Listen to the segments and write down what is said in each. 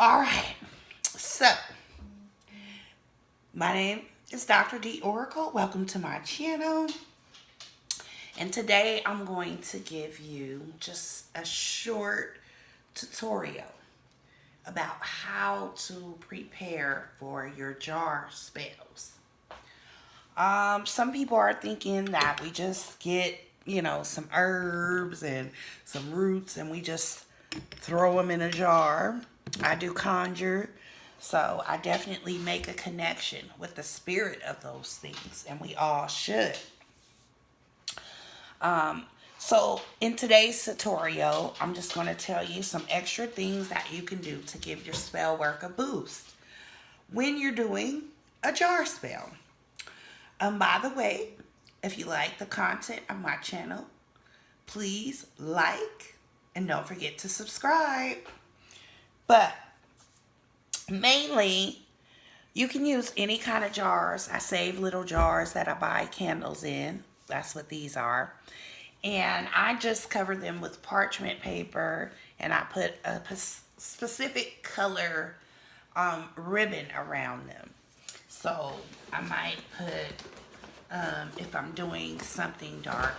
All right. So, my name is Dr. D Oracle. Welcome to my channel. And today I'm going to give you just a short tutorial about how to prepare for your jar spells. Some people are thinking that we just get, some herbs and some roots and we just throw them in a jar. I do conjure, so I definitely make a connection with the spirit of those things, and we all should. So in today's tutorial, I'm just going to tell you some extra things that you can do to give your spell work a boost when you're doing a jar spell. By the way, if you like the content of my channel, please like and don't forget to subscribe. But mainly, you can use any kind of jars. I save little jars that I buy candles in. That's what these are. And I just cover them with parchment paper, and I put a specific color ribbon around them. So I might put, if I'm doing something dark,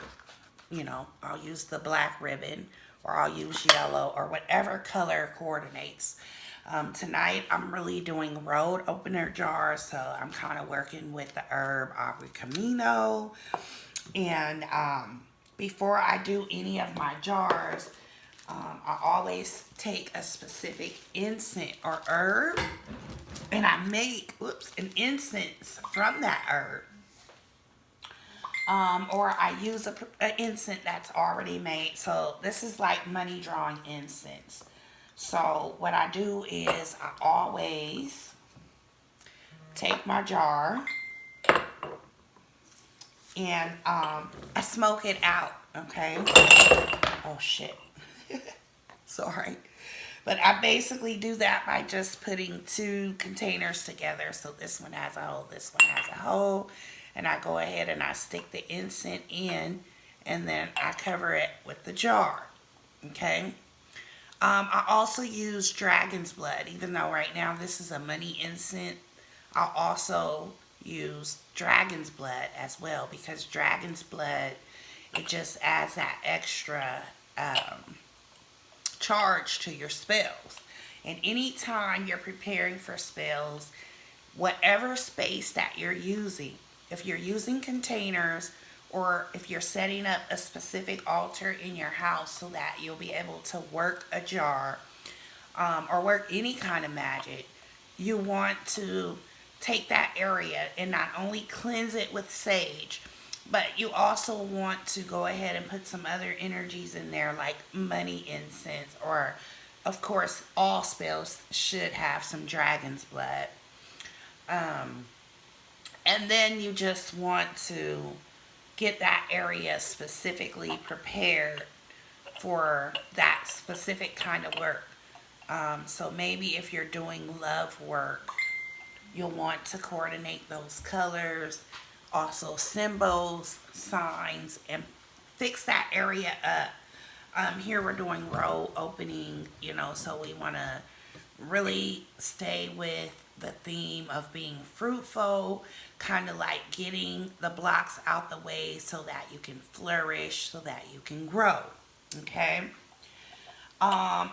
I'll use the black ribbon, or I'll use yellow, or whatever color coordinates. Tonight I'm really doing road opener jars, so I'm kind of working with the herb Aubrey Camino. And before I do any of my jars, I always take a specific incense or herb, and I make an incense from that herb. Or I use an incense that's already made. So this is like money drawing incense. So what I do is I always take my jar and I smoke it out, okay? Oh shit. Sorry. But I basically do that by just putting two containers together. So this one has a hole, this one has a hole. And I go ahead and I stick the incense in, and then I cover it with the jar, okay? I also use dragon's blood, even though right now this is a money incense. I'll also use dragon's blood as well, because dragon's blood, it just adds that extra charge to your spells. And anytime you're preparing for spells, whatever space that you're using, if you're using containers, or if you're setting up a specific altar in your house so that you'll be able to work a jar, or work any kind of magic, you want to take that area and not only cleanse it with sage, but you also want to go ahead and put some other energies in there, like money incense, or of course all spells should have some dragon's blood. And then you just want to get that area specifically prepared for that specific kind of work. So maybe if you're doing love work, you'll want to coordinate those colors, also symbols, signs, and fix that area up. Here we're doing row opening, so we want to really stay with the theme of being fruitful, kind of like getting the blocks out the way so that you can flourish, so that you can grow. Okay.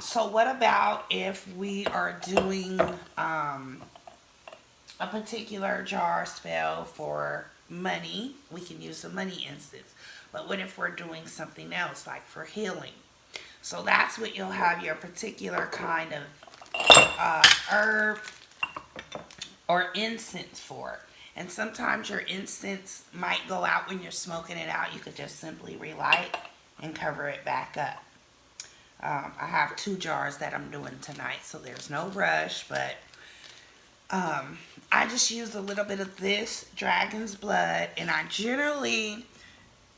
So what about if we are doing a particular jar spell for money? We can use a money instance. But what if we're doing something else, like for healing? So that's what you'll have your particular kind of herb or incense for. And sometimes your incense might go out when you're smoking it out. You could just simply relight and cover it back up. I have 2 jars that I'm doing tonight, so there's no rush, but I just use a little bit of this dragon's blood, and I generally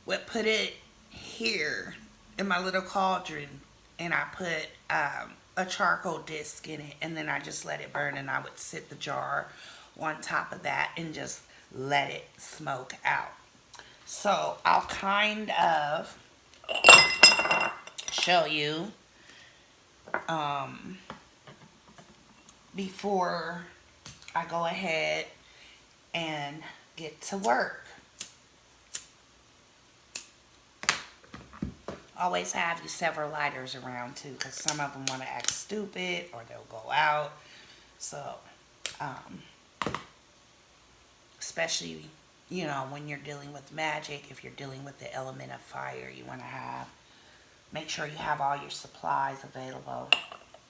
would put it here in my little cauldron, and I put a charcoal disc in it, and then I just let it burn, and I would sit the jar on top of that and just let it smoke out. So I'll kind of show you before I go ahead and get to work. Always have you several lighters around too, because some of them want to act stupid or they'll go out. So, especially, you know, when you're dealing with magic, if you're dealing with the element of fire, you want to make sure you have all your supplies available.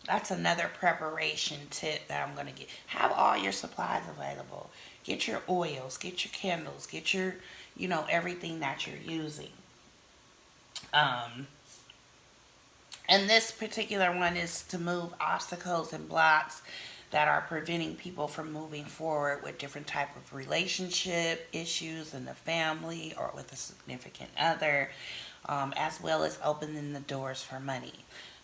That's another preparation tip that I'm going to get. Have all your supplies available. Get your oils, get your candles, get your, you know, everything that you're using. And this particular one is to move obstacles and blocks that are preventing people from moving forward with different type of relationship issues in the family or with a significant other, as well as opening the doors for money.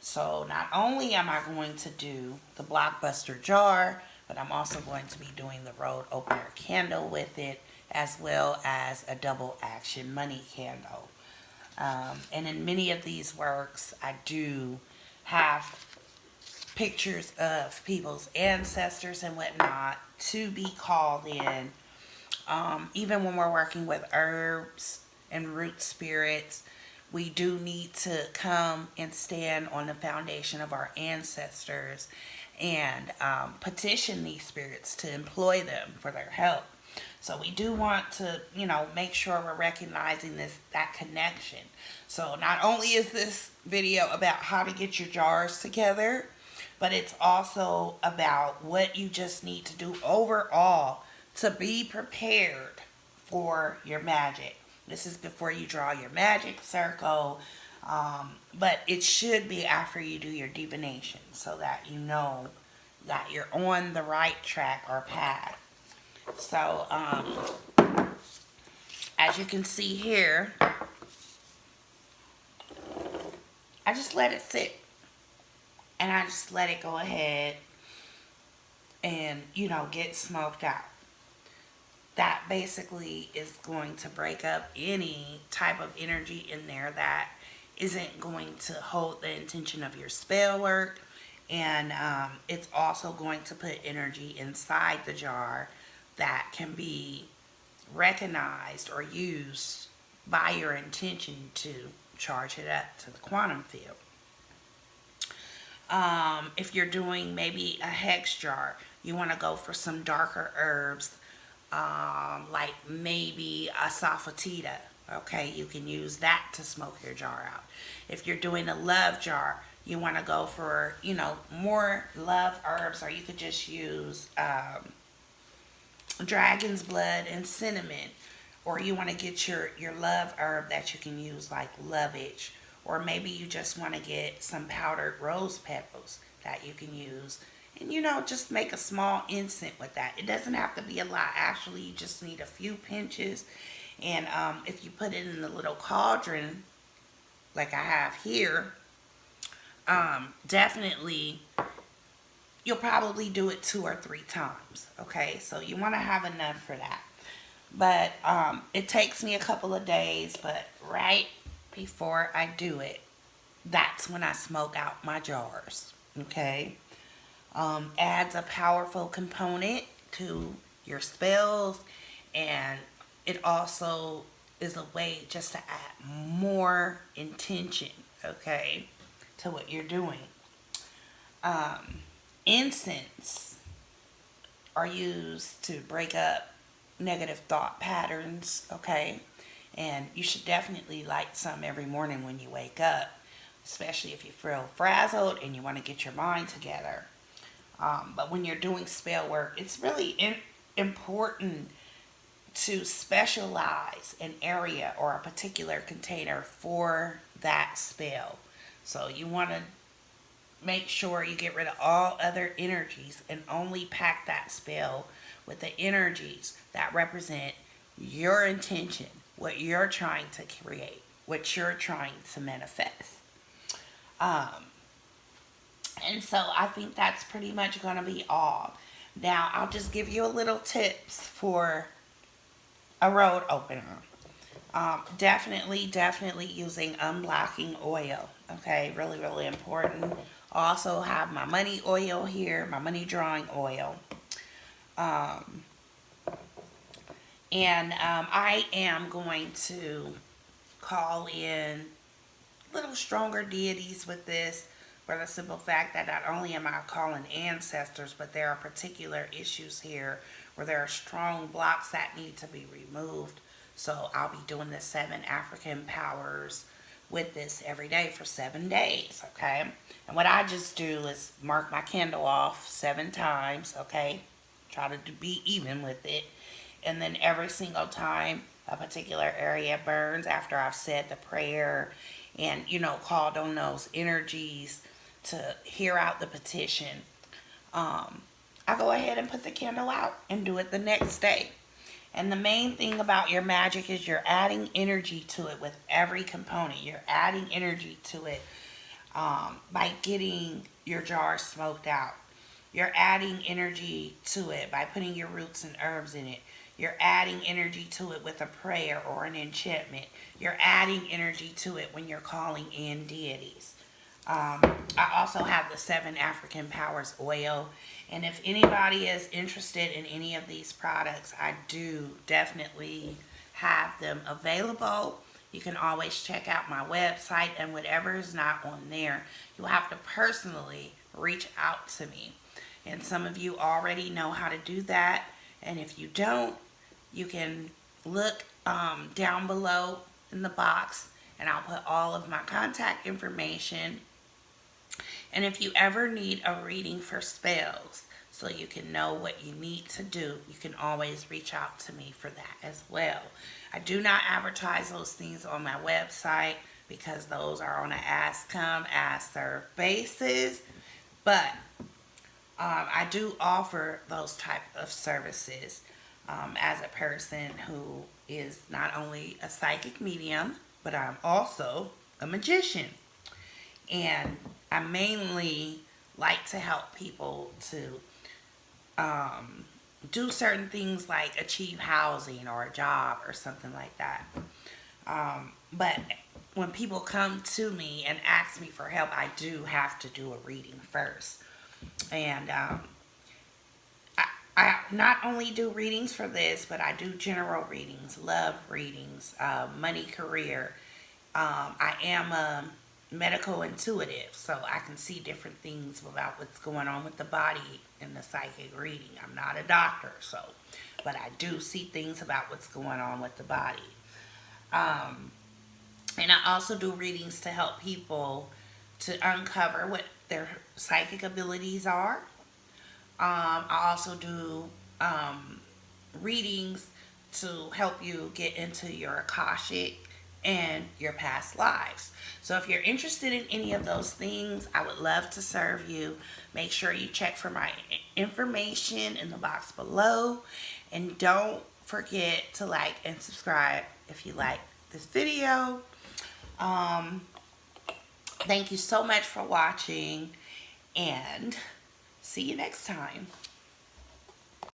So not only am I going to do the blockbuster jar, but I'm also going to be doing the road opener candle with it, as well as a double action money candle. And in many of these works, I do have pictures of people's ancestors and whatnot to be called in. Even when we're working with herbs and root spirits, we do need to come and stand on the foundation of our ancestors and petition these spirits to employ them for their help. So we do want to, you know, make sure we're recognizing that connection. So not only is this video about how to get your jars together, but it's also about what you just need to do overall to be prepared for your magic. This is before you draw your magic circle, but it should be after you do your divination so that you know that you're on the right track or path. So, as you can see here, I just let it sit. And I just let it go ahead and, you know, get smoked out. That basically is going to break up any type of energy in there that isn't going to hold the intention of your spell work. And it's also going to put energy inside the jar that can be recognized or used by your intention to charge it up to the quantum field. If you're doing maybe a hex jar, you want to go for some darker herbs, like maybe a safatita. Okay, you can use that to smoke your jar out. If you're doing a love jar, you want to go for, you know, more love herbs, or you could just use dragon's blood and cinnamon, or you want to get your love herb that you can use like lovage, or maybe you just want to get some powdered rose petals that you can use, and, you know, just make a small incense with that. It doesn't have to be a lot. Actually, you just need a few pinches, and if you put it in a little cauldron like I have here, definitely you'll probably do it 2 or 3 times. Okay, so you want to have enough for that. But it takes me a couple of days, but right before I do it, that's when I smoke out my jars. Okay, adds a powerful component to your spells, and it also is a way just to add more intention, okay, to what you're doing. Incense are used to break up negative thought patterns, okay? And you should definitely light some every morning when you wake up, especially if you feel frazzled and you want to get your mind together. But when you're doing spell work, it's really important to specialize an area or a particular container for that spell. So you want to make sure you get rid of all other energies and only pack that spell with the energies that represent your intention, what you're trying to create, what you're trying to manifest. And so I think that's pretty much going to be all. Now, I'll just give you a little tips for a road opener. Definitely using unblocking oil. Okay, really important. I also have my money oil here, my money drawing oil. I am going to call in little stronger deities with this, for the simple fact that not only am I calling ancestors, but there are particular issues here where there are strong blocks that need to be removed. So I'll be doing the 7 African powers with this every day for 7 days, okay? And what I just do is mark my candle off 7 times, okay? Try to be even with it. And then every single time a particular area burns after I've said the prayer and, called on those energies to hear out the petition, I go ahead and put the candle out and do it the next day. And the main thing about your magic is you're adding energy to it with every component. You're adding energy to it by getting your jar smoked out. You're adding energy to it by putting your roots and herbs in it. You're adding energy to it with a prayer or an enchantment. You're adding energy to it when you're calling in deities. I also have the 7 African Powers oil. And if anybody is interested in any of these products, I do definitely have them available. You can always check out my website, and whatever is not on there, you'll have to personally reach out to me. And some of you already know how to do that. And if you don't, you can look down below in the box, and I'll put all of my contact information. And if you ever need a reading for spells, so you can know what you need to do, you can always reach out to me for that as well. I do not advertise those things on my website because those are on an ask come, ask serve basis. But I do offer those type of services as a person who is not only a psychic medium, but I'm also a magician. And I mainly like to help people to do certain things like achieve housing or a job or something like that. But when people come to me and ask me for help, I do have to do a reading first. And I not only do readings for this, but I do general readings, love readings, money, career. I am a medical intuitive, so I can see different things about what's going on with the body in the psychic reading. I'm not a doctor, but I do see things about what's going on with the body. And I also do readings to help people to uncover what their psychic abilities are. I also do readings to help you get into your Akashic and your past lives. So if you're interested in any of those things, I would love to serve you. Make sure you check for my information in the box below. And don't forget to like and subscribe if you like this video. Thank you so much for watching, and see you next time.